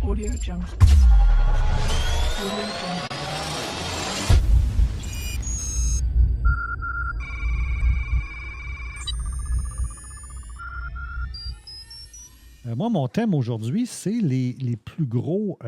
Audio Jungle. Moi, mon thème aujourd'hui, c'est les plus gros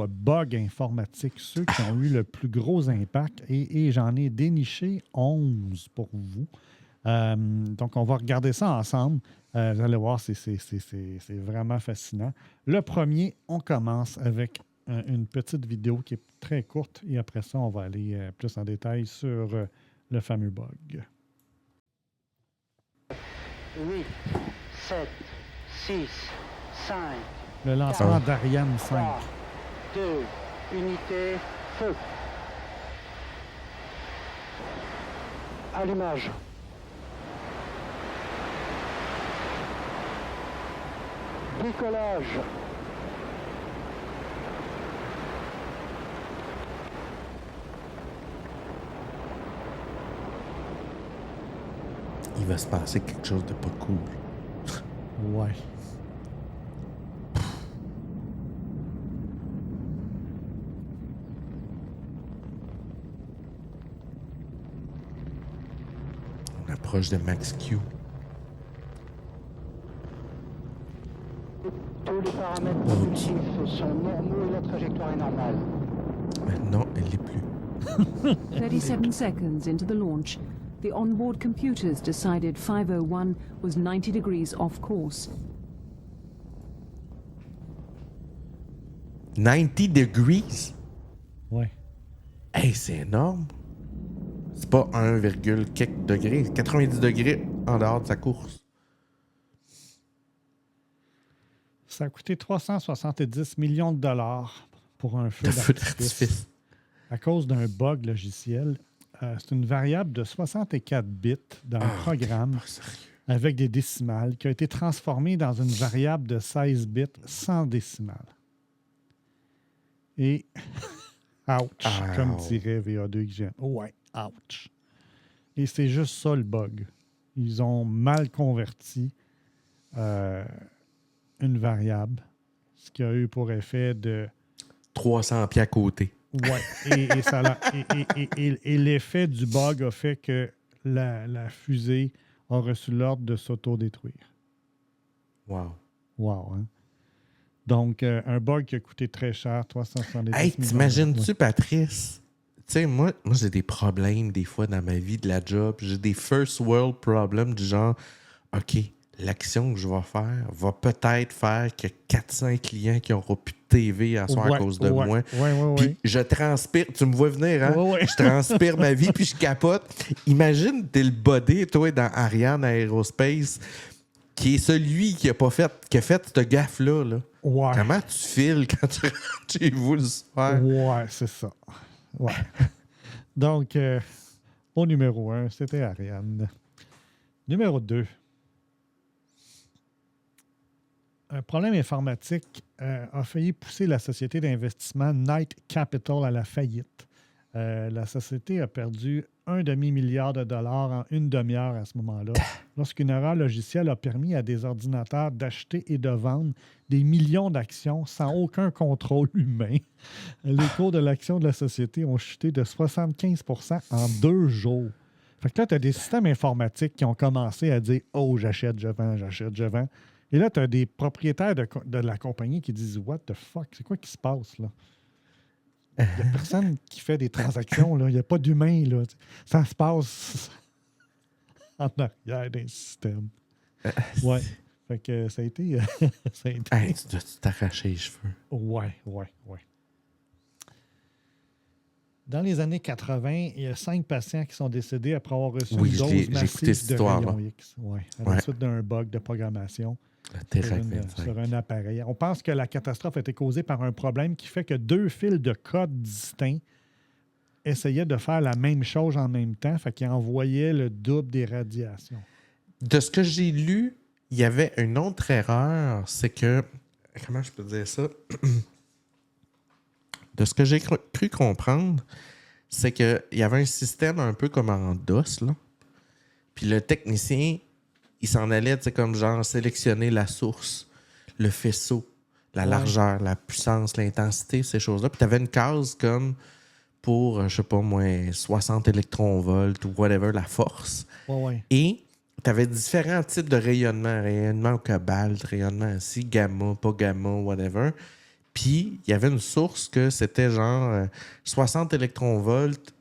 bugs informatiques, ceux qui ont eu le plus gros impact. Et j'en ai déniché 11 pour vous. Donc, on va regarder ça ensemble. Vous allez voir, c'est vraiment fascinant. Le premier, on commence avec une petite vidéo qui est très courte. Et après ça, on va aller plus en détail sur le fameux bug. 8, 7, 6, 5. Le lancement d'Ariane 5. 3, 2, unité, feu. Allumage. Décollage. Il va se passer quelque chose de pas cool. Ouais. On approche de Max Q. Tous les paramètres propulsifs sont normaux et la trajectoire est normale. Non, elle l'est plus. 37 seconds into the launch, the onboard computers decided 501 was 90 degrees off course. 90 degrees? Ouais. Hey, c'est énorme. C'est pas 1, quelques degrés. 90 degrés en dehors de sa course. Ça a coûté 370 millions de dollars pour un feu Le feu d'artifice. d'artifice. À cause d'un bug logiciel. C'est une variable de 64 bits dans le programme avec des décimales qui a été transformée dans une variable de 16 bits sans décimales. Et ouch, comme dirait VA2XGN. Ouais, ouch. Et c'est juste ça le bug. Ils ont mal converti une variable, ce qui a eu pour effet de 300 pieds à côté. ouais, et l'effet du bug a fait que la fusée a reçu l'ordre de s'autodétruire. Wow. Wow, hein? Donc, un bug qui a coûté très cher, 370 Hey, millions. t'imagines-tu, Ouais. Patrice? Tu sais, moi j'ai des problèmes des fois dans ma vie de la job. J'ai des first world problems du genre, OK, l'action que je vais faire va peut-être faire que 400 clients qui n'auront plus de TV à soir à cause de moi. Puis je transpire. Tu me vois venir, hein? Ouais. Je transpire ma vie, puis je capote. Imagine, t'es le body, toi, dans Ariane Aerospace, qui est celui qui a fait cette gaffe-là. Là. Ouais. Comment tu files quand tu rentres chez vous le soir? Ouais, c'est ça. Ouais. Donc, au numéro 1, c'était Ariane. Numéro 2. Un problème informatique a failli pousser la société d'investissement Knight Capital à la faillite. La société a perdu $1,5 milliard en une demi-heure à ce moment-là, lorsqu'une erreur logicielle a permis à des ordinateurs d'acheter et de vendre des millions d'actions sans aucun contrôle humain. Les cours de l'action de la société ont chuté de 75% en 2 jours. Fait que là, tu as des systèmes informatiques qui ont commencé à dire « Oh, j'achète, je vends, j'achète, je vends ». Et là, tu as des propriétaires de la compagnie qui disent « What the fuck? C'est quoi qui se passe là? » Il n'y a personne qui fait des transactions, là. Il n'y a pas d'humain, là. Ça se passe en arrière d'un système. Ouais. Fait que ça a été... Hey, tu dois t'arracher les cheveux. Ouais. Dans les années 80, il y a 5 patients qui sont décédés après avoir reçu une dose j'ai écouté massive cette de histoire-là. rayons X. À la suite d'un bug de programmation sur un appareil. On pense que la catastrophe a été causée par un problème qui fait que 2 fils de code distincts essayaient de faire la même chose en même temps, fait qu'ils envoyaient le double des radiations. De ce que j'ai lu, il y avait une autre erreur, c'est que... Comment je peux dire ça? De ce que j'ai cru comprendre, c'est qu'il y avait un système un peu comme en DOS, là. Puis le technicien, il s'en allait, tu sais, comme genre sélectionner la source, le faisceau, la largeur, la puissance, l'intensité, ces choses-là. Puis tu avais une case comme pour, je sais pas moi, 60 électronvolts ou whatever, la force. Et tu avais différents types de rayonnement. Rayonnement au cobalt, rayonnement ainsi, gamma, pas gamma, whatever. Puis il y avait une source que c'était genre 60 électronvolts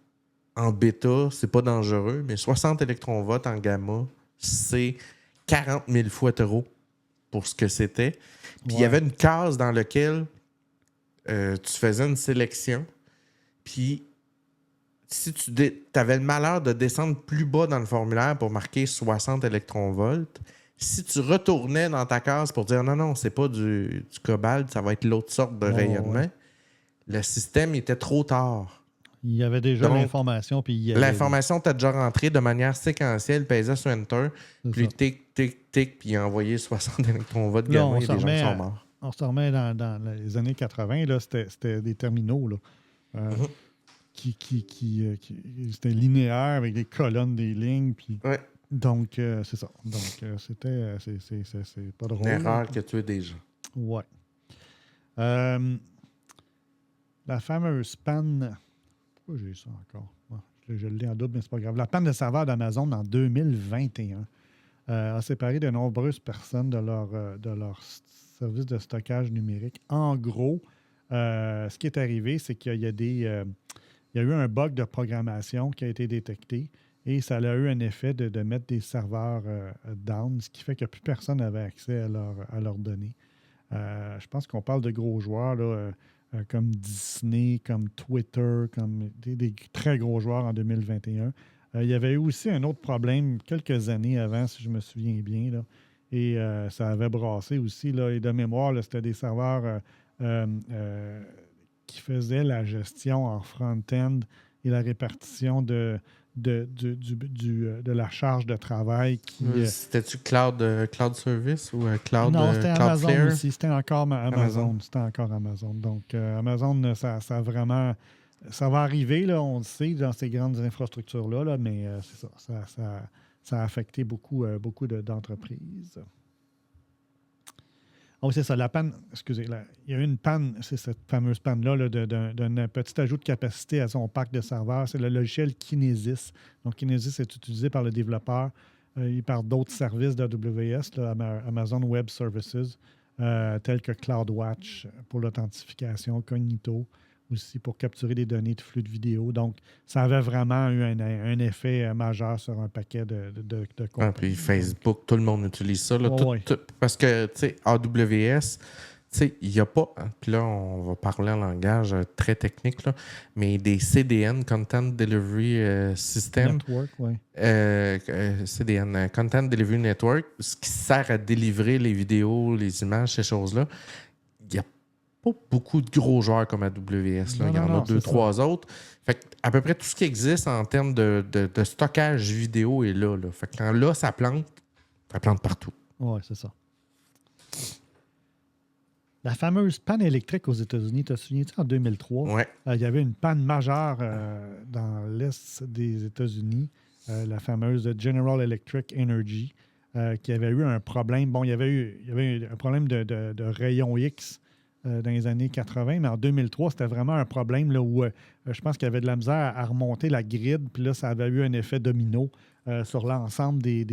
en bêta, c'est pas dangereux, mais 60 électronvolts en gamma, c'est 40 000 fois trop pour ce que c'était. Puis il y avait une case dans laquelle tu faisais une sélection. Puis si tu avais le malheur de descendre plus bas dans le formulaire pour marquer 60 électronvolts, si tu retournais dans ta case pour dire non, c'est pas du cobalt, ça va être l'autre sorte de rayonnement, le système était trop tard. Il y avait déjà l'information. L'information t'a déjà rentré de manière séquentielle, pesait sur Enter, puis tic, tic, tic, puis il a envoyé 60 électronvolts gamma et des gens qui sont morts. On se remet dans les années 80, là, c'était des terminaux là, qui c'était linéaire avec des colonnes, des lignes. Puis, donc, c'est ça. Donc, c'est pas drôle. Une erreur qui a tué des gens. Ouais. La fameuse panne... Pourquoi j'ai ça encore? Je le lis en double, mais c'est pas grave. La panne de serveur d'Amazon en 2021 a séparé de nombreuses personnes de leur service de stockage numérique. En gros, ce qui est arrivé, c'est qu'il y a eu un bug de programmation qui a été détecté et ça a eu un effet de mettre des serveurs down, ce qui fait que plus personne n'avait accès à leurs données. Je pense qu'on parle de gros joueurs là, comme Disney, comme Twitter, comme des très gros joueurs en 2021. Il y avait eu aussi un autre problème quelques années avant, si je me souviens bien, là, et ça avait brassé aussi. Là, et de mémoire, là, c'était des serveurs qui faisaient la gestion en front-end et la répartition de la charge de travail. C'était-tu Cloud Service ou Cloud Non, c'était Cloudflare? Amazon aussi. C'était encore Amazon. C'était encore Amazon. Donc, Amazon, ça vraiment... Ça va arriver, là, on le sait, dans ces grandes infrastructures-là, là, mais c'est ça. Ça a affecté beaucoup d'entreprises. Oh, c'est ça, la panne, excusez, il y a eu une panne, c'est cette fameuse panne-là là, d'un petit ajout de capacité à son parc de serveurs. C'est le logiciel Kinesis. Donc, Kinesis est utilisé par le développeur et par d'autres services d'AWS, là, Amazon Web Services, tels que CloudWatch pour l'authentification, Cognito aussi pour capturer des données de flux de vidéo. Donc, ça avait vraiment eu un effet majeur sur un paquet de compagnies. Puis Facebook, tout le monde utilise ça. Là, parce que, tu sais, AWS, il n'y a pas... Puis là, on va parler en langage très technique, là, mais des CDN, Content Delivery System. Network, oui. CDN, Content Delivery Network, ce qui sert à délivrer les vidéos, les images, ces choses-là. Il n'y a pas beaucoup de gros joueurs comme AWS. Là. Il y en a 2-3 autres. Fait que à peu près tout ce qui existe en termes de stockage vidéo est là. Fait que quand là, ça plante partout. Oui, c'est ça. La fameuse panne électrique aux États-Unis, te souviens-tu, en 2003? Oui. Il y avait une panne majeure dans l'est des États-Unis, la fameuse General Electric Energy, qui avait eu un problème. Bon, il y avait eu un problème de rayon X dans les années 80, mais en 2003, c'était vraiment un problème là, où je pense qu'il y avait de la misère à remonter la grid, puis là, ça avait eu un effet domino sur l'ensemble des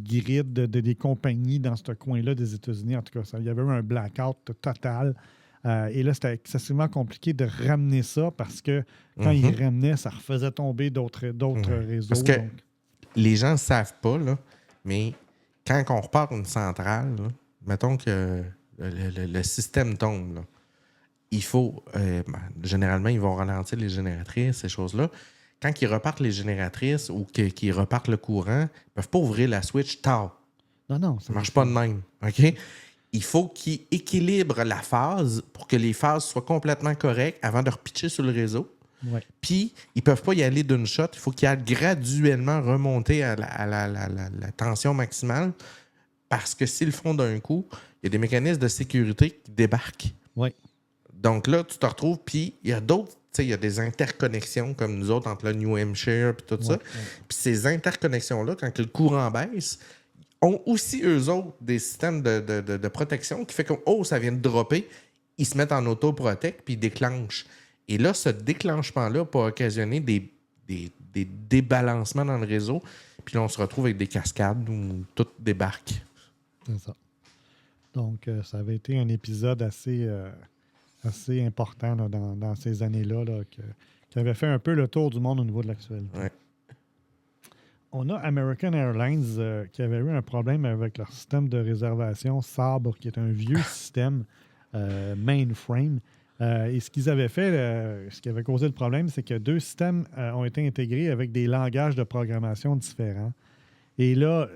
grids des compagnies dans ce coin-là des États-Unis. En tout cas, il y avait eu un blackout total. Et là, c'était excessivement compliqué de ramener ça parce que quand ils ramenaient, ça refaisait tomber d'autres réseaux. Parce que les gens ne savent pas, là, mais quand on repart une centrale, là, mettons que le système tombe, là, il faut... généralement, ils vont ralentir les génératrices, ces choses-là. Quand ils repartent les génératrices ou qu'ils repartent le courant, ils ne peuvent pas ouvrir la switch tard. Non. Ça ne marche pas de même. OK? Il faut qu'ils équilibrent la phase pour que les phases soient complètement correctes avant de repitcher sur le réseau. Ouais. Puis, ils ne peuvent pas y aller d'une shot. Il faut qu'ils aillent graduellement remonter à la tension maximale parce que s'ils le font d'un coup, il y a des mécanismes de sécurité qui débarquent. Oui. Donc là, tu te retrouves, puis il y a d'autres, tu sais, il y a des interconnexions comme nous autres entre le New Hampshire et tout ça. Puis ces interconnexions-là, quand le courant baisse, ont aussi, eux autres, des systèmes de protection qui fait que, ça vient de dropper, ils se mettent en auto-protect puis ils déclenchent. Et là, ce déclenchement-là peut occasionner des débalancements dans le réseau. Puis là, on se retrouve avec des cascades où tout débarque. C'est ça. Donc, ça avait été un épisode assez important là, dans ces années-là là, qui avait fait un peu le tour du monde au niveau de l'actualité. Ouais. On a American Airlines qui avait eu un problème avec leur système de réservation Sabre, qui est un vieux système mainframe. Et ce qu'ils avaient fait, ce qui avait causé le problème, c'est que 2 systèmes ont été intégrés avec des langages de programmation différents. Et là,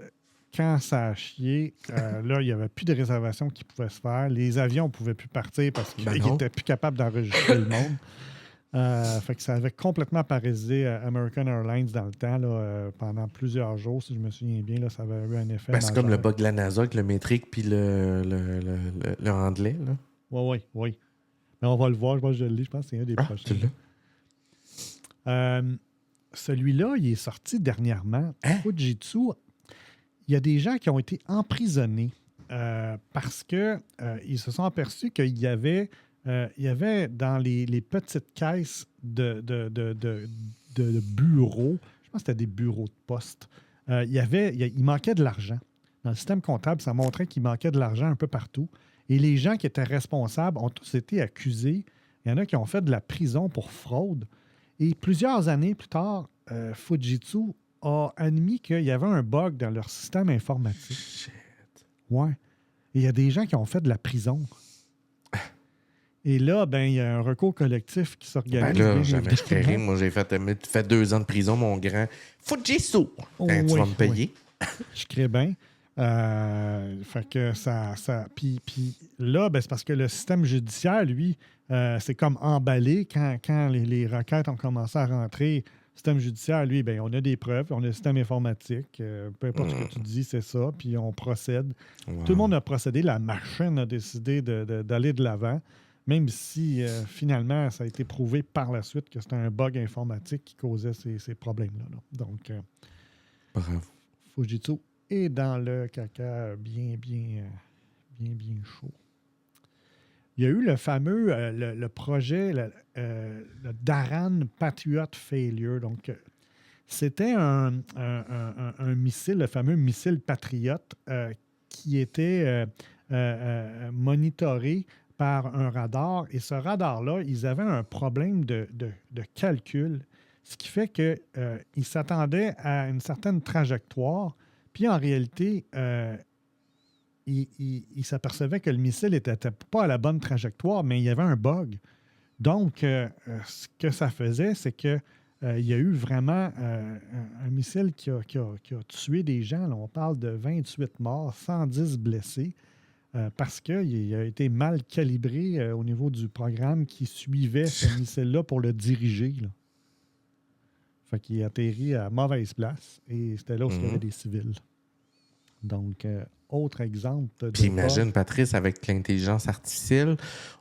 quand ça a chié, là, il n'y avait plus de réservation qui pouvait se faire. Les avions ne pouvaient plus partir parce qu'ils n'étaient plus capables d'enregistrer le monde. Fait que ça avait complètement paralysé American Airlines dans le temps, là, pendant plusieurs jours, si je me souviens bien. Là, ça avait eu un effet. C'est comme le bug de la NASA avec le métrique puis le anglais. Oui. Mais on va le voir, je le lis, je pense que c'est un des prochains. Tu l'as? Celui-là, il est sorti dernièrement. Fujitsu, il y a des gens qui ont été emprisonnés parce qu'ils se sont aperçus qu'il y avait dans les petites caisses de bureaux, je pense que c'était des bureaux de poste, il manquait de l'argent. Dans le système comptable, ça montrait qu'il manquait de l'argent un peu partout. Et les gens qui étaient responsables ont tous été accusés. Il y en a qui ont fait de la prison pour fraude. Et plusieurs années plus tard, Fujitsu a admis qu'il y avait un bug dans leur système informatique. Shit. Ouais. Et il y a des gens qui ont fait de la prison. Et là, il y a un recours collectif qui s'organise. Là, jamais je créerai. Moi, j'ai fait 2 ans de prison, mon grand. Fujitsu! Tu vas me payer. Je crée bien. Fait que ça puis là, c'est parce que le système judiciaire, lui, c'est comme emballé quand les requêtes ont commencé à rentrer. Le système judiciaire, lui, on a des preuves, on a le système informatique. Peu importe ce que tu dis, c'est ça, puis on procède. Wow. Tout le monde a procédé, la machine a décidé d'aller de l'avant, même si finalement, ça a été prouvé par la suite que c'était un bug informatique qui causait ces problèmes-là. Là. Donc, bravo. Fujitsu et dans le caca bien chaud. Il y a eu le fameux le projet, le Daran Patriot Failure. Donc, c'était un missile, le fameux missile Patriot, qui était monitoré par un radar. Et ce radar-là, ils avaient un problème de calcul, ce qui fait qu'ils s'attendaient à une certaine trajectoire. Puis en réalité, il s'apercevait que le missile n'était pas à la bonne trajectoire, mais il y avait un bug. Donc, ce que ça faisait, c'est qu'il y a eu vraiment un missile qui a tué des gens. Là, on parle de 28 morts, 110 blessés, parce qu'il a été mal calibré au niveau du programme qui suivait ce missile-là pour le diriger. Là. Fait qu'il atterrit à mauvaise place et c'était là où il y avait des civils. Donc, autre exemple. Puis imagine, Patrice, avec l'intelligence artificielle,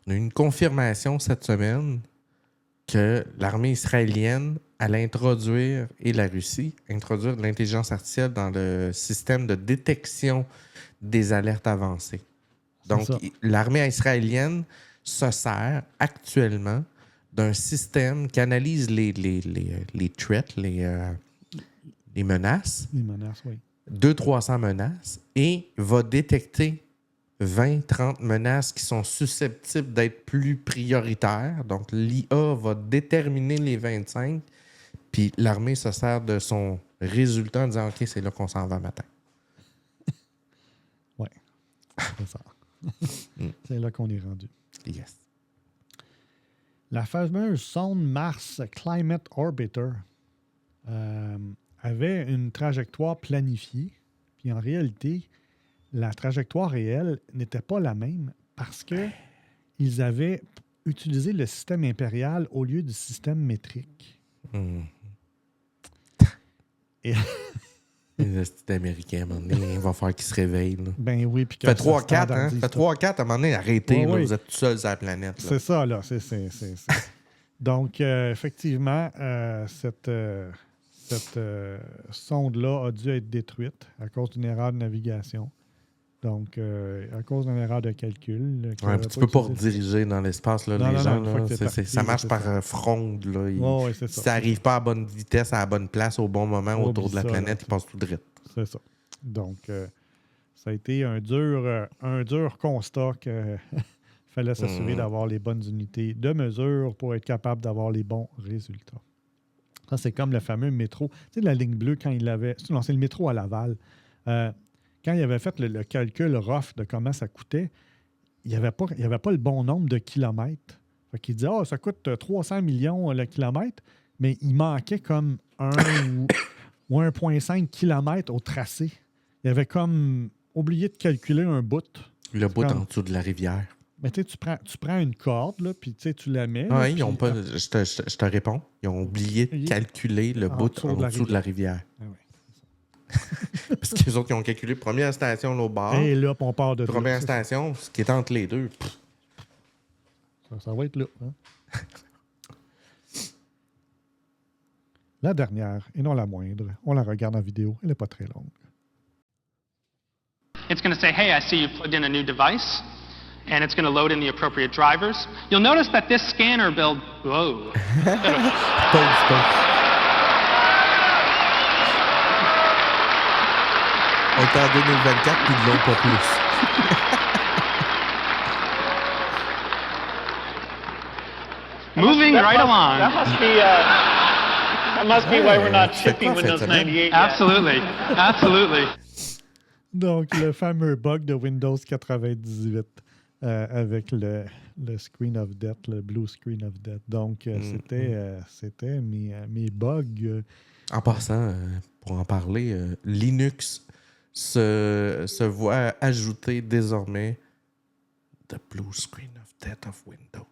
on a eu une confirmation cette semaine que l'armée israélienne allait introduire, et la Russie, introduire de l'intelligence artificielle dans le système de détection des alertes avancées. Donc, l'armée israélienne se sert actuellement d'un système qui analyse les threats, les menaces. Les menaces, oui. 200-300 menaces et va détecter 20-30 menaces qui sont susceptibles d'être plus prioritaires. Donc, l'IA va déterminer les 25, puis l'armée se sert de son résultat en disant « OK, c'est là qu'on s'en va matin. » Oui, c'est ça. C'est là qu'on est rendu. Yes. La fameuse sonde Mars Climate Orbiter avait une trajectoire planifiée, puis en réalité, la trajectoire réelle n'était pas la même parce qu'ils avaient utilisé le système impérial au lieu du système métrique. Et les astuces américains, à un moment donné, il va falloir qu'ils se réveillent. Là. Ben oui, puis fait 3-4, hein? Fait 3-4, à un moment donné, arrêtez, là, vous êtes tout seul sur la planète. Là. C'est ça, là. C'est. Donc, effectivement, cette sonde-là a dû être détruite à cause d'une erreur de navigation. Donc, à cause d'une erreur de calcul. Ouais, puis tu peux pas rediriger dans l'espace, là, Non, les non, gens. non, une fois que t'es parti, Ça marche c'est par ça. fronde. Là. Ouais, c'est Si ça. ça n'arrive pas à bonne vitesse, à la bonne place, au bon moment, Oublie autour de la ça, planète, là. il passe tout droit. C'est ça. Donc, ça a été un dur constat que fallait s'assurer d'avoir les bonnes unités de mesure pour être capable d'avoir les bons résultats. Ça, c'est comme le fameux métro. Tu sais, la ligne bleue, quand il l'avait... Non, c'est le métro à Laval. Quand il avait fait le calcul rough de comment ça coûtait, il n'y avait pas le bon nombre de kilomètres. Fait qu'il disait, ça coûte 300 millions le kilomètre, mais il manquait comme 1 ou 1,5 km au tracé. Il avait comme oublié de calculer un bout. Le bout Comme- en dessous de la rivière. Mais tu prends une corde, là, puis tu la mets. Ah, là, ils ont puis- pas. Je te réponds. Ils ont oublié de calculer le En bout dessous en de la dessous de la rivière. Ah ouais. Parce qu'ils autres, ils ont calculé première station, l'autre bord. Et là, puis on part de là. Première Ça, station, ce qui est entre les deux. ça va être là. Hein? La dernière, et non la moindre, on la regarde en vidéo. Elle n'est pas très longue. It's going to say, hey, I see you plugged in a new device, and it's going to load in the appropriate drivers. You'll notice that this scanner build, whoa. Pause. On est en 2024, puis ils l'ont pas plus. Moving right That along. must be why we're not Tu fais shipping quoi, Windows cette semaine? 98 yet. Absolutely. Absolutely. Donc, le fameux bug de Windows 98 avec le screen of death, le blue screen of death. Donc, c'était mes bugs. En passant, pour en parler, Linux se voit ajouter désormais the blue screen of death of Windows.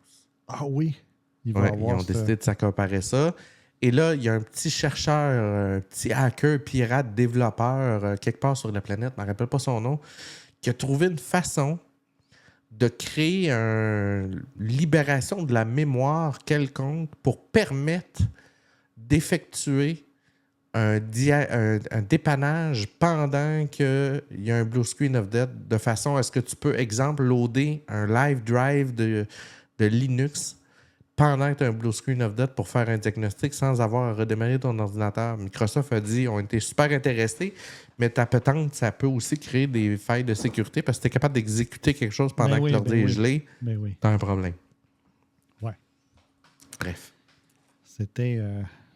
Ah oui, il va Ouais, ils avoir ont décidé de s'accaparer ça. Et là, il y a un petit chercheur, un petit hacker, pirate, développeur, quelque part sur la planète, je ne me rappelle pas son nom, qui a trouvé une façon de créer une libération de la mémoire quelconque pour permettre d'effectuer un dépannage pendant qu'il y a un blue screen of death, de façon à ce que tu peux, exemple, loader un live drive de Linux pendant que tu as un blue screen of death pour faire un diagnostic sans avoir à redémarrer ton ordinateur. Microsoft a dit on était super intéressés, mais ta patente, ça peut aussi créer des failles de sécurité parce que tu es capable d'exécuter quelque chose pendant que l'ordi est gelé. Mais oui. T'as un problème. Ouais. Bref. C'était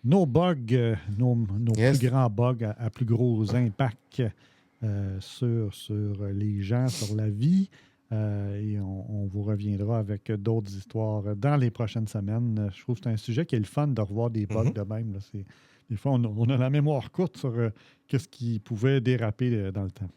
nos bugs, nos Yes. plus grands bugs à plus gros impacts sur les gens, sur la vie. Et on vous reviendra avec d'autres histoires dans les prochaines semaines. Je trouve que c'est un sujet qui est le fun de revoir des bugs de même. Là. Des fois, on a la mémoire courte sur qu'est-ce qui pouvait déraper dans le temps.